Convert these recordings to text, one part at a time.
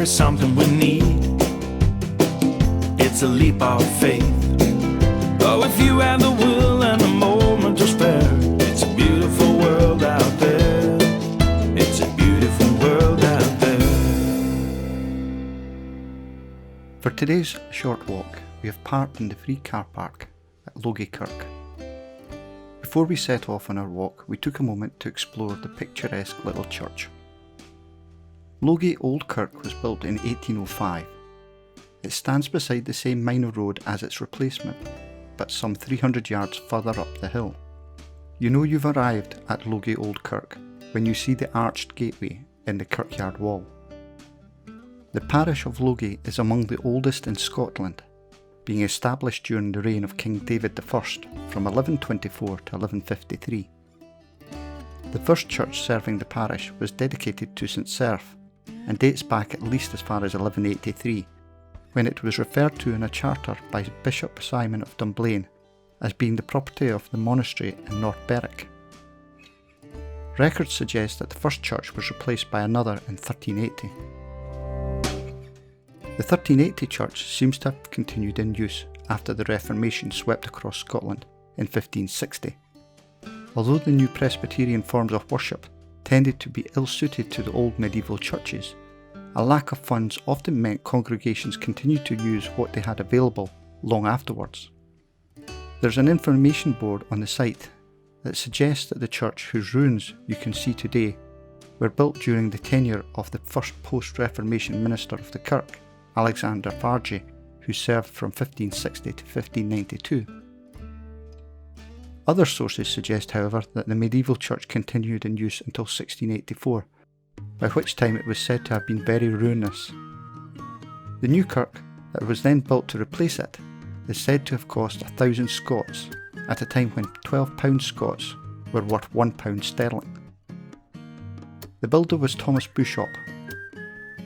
is something we need. It's a leap of faith. Oh, if you have the will and the moment to spare, it's a beautiful world out there. It's a beautiful world out there. For today's short walk, we have parked in the free car park at Logie Kirk. Before we set off on our walk, we took a moment to explore the picturesque little church. Mugi Old Kirk was built in 1805. It stands beside the same minor road as its replacement, but some 300 yards further up the hill. You know you've arrived at Logie Old Kirk when you see the arched gateway in the Kirkyard wall. The parish of Logie is among the oldest in Scotland, being established during the reign of King David I from 1124 to 1153. The first church serving the parish was dedicated to St Seraph and dates back at least as far as 1183, when it was referred to in a charter by Bishop Simon of Dunblane as being the property of the monastery in North Berwick. Records suggest that the first church was replaced by another in 1380. The 1380 church seems to have continued in use after the Reformation swept across Scotland in 1560. Although the new Presbyterian forms of worship tended to be ill-suited to the old medieval churches, a lack of funds often meant congregations continued to use what they had available long afterwards. There's an information board on the site that suggests that the church whose ruins you can see today were built during the tenure of the first post-Reformation minister of the Kirk, Alexander Fargy, who served from 1560 to 1592. Other sources suggest, however, that the medieval church continued in use until 1684, by which time it was said to have been very ruinous. The new kirk that was then built to replace it is said to have cost 1,000 Scots, at a time when £12 Scots were worth £1 sterling. The builder was Thomas Bushop,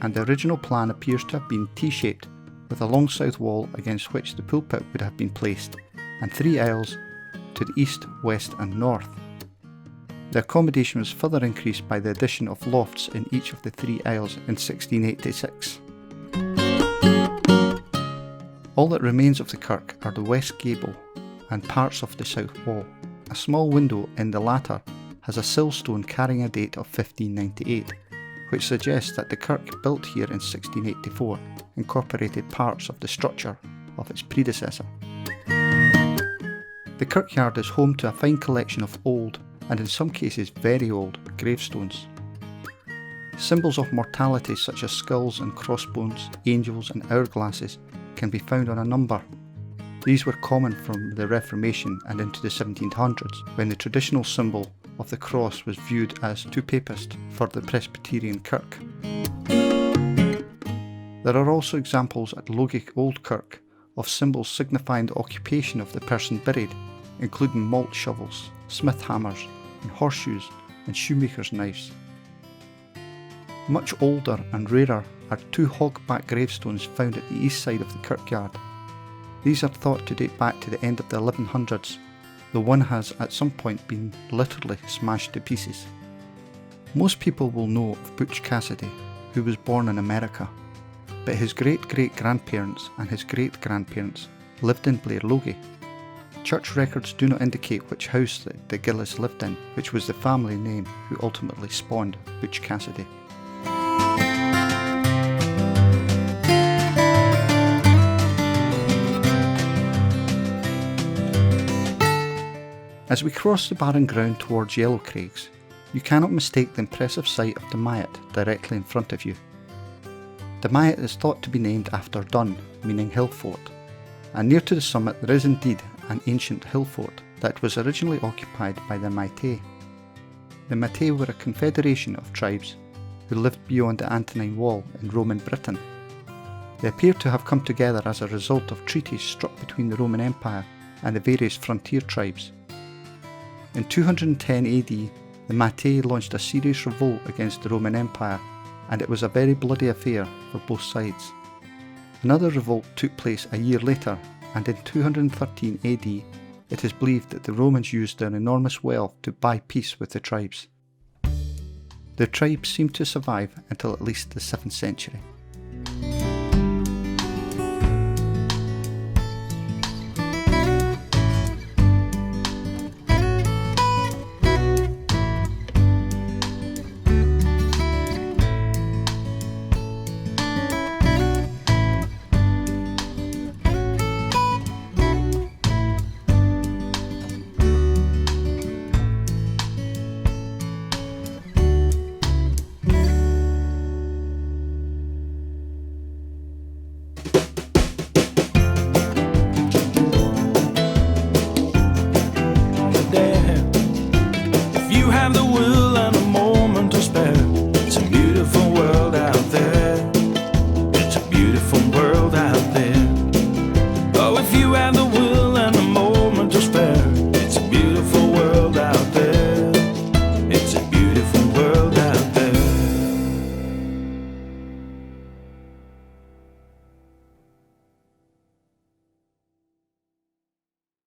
and the original plan appears to have been T-shaped, with a long south wall against which the pulpit would have been placed, and 3 aisles to the east, west and north. The accommodation was further increased by the addition of lofts in each of the 3 aisles in 1686. All that remains of the kirk are the west gable and parts of the south wall. A small window in the latter has a sill-stone carrying a date of 1598, which suggests that the kirk built here in 1684 incorporated parts of the structure of its predecessor. The kirkyard is home to a fine collection of old, and in some cases very old, gravestones. Symbols of mortality such as skulls and crossbones, angels and hourglasses can be found on a number. These were common from the Reformation and into the 1700s, when the traditional symbol of the cross was viewed as too papist for the Presbyterian kirk. There are also examples at Logie Old Kirk of symbols signifying the occupation of the person buried, including malt shovels, smith hammers, and horseshoes and shoemakers' knives. Much older and rarer are 2 hog-back gravestones found at the east side of the kirkyard. These are thought to date back to the end of the 1100s, though one has at some point been literally smashed to pieces. Most people will know of Butch Cassidy, who was born in America, but his great-great-grandparents and his great-grandparents lived in Blair Logie. Church records do not indicate which house the Gillis lived in, which was the family name who ultimately spawned Butch Cassidy. As we cross the barren ground towards Yellow Craigs, you cannot mistake the impressive sight of the Myatt directly in front of you. The Myatt is thought to be named after Dun, meaning Hillfort, and near to the summit there is indeed an ancient hill fort that was originally occupied by the Maeatae. The Maeatae were a confederation of tribes who lived beyond the Antonine Wall in Roman Britain. They appear to have come together as a result of treaties struck between the Roman Empire and the various frontier tribes. In 210 AD, the Maeatae launched a serious revolt against the Roman Empire, and it was a very bloody affair for both sides. Another revolt took place a year later, and in 213 AD, it is believed that the Romans used their enormous wealth to buy peace with the tribes. The tribes seemed to survive until at least the 7th century.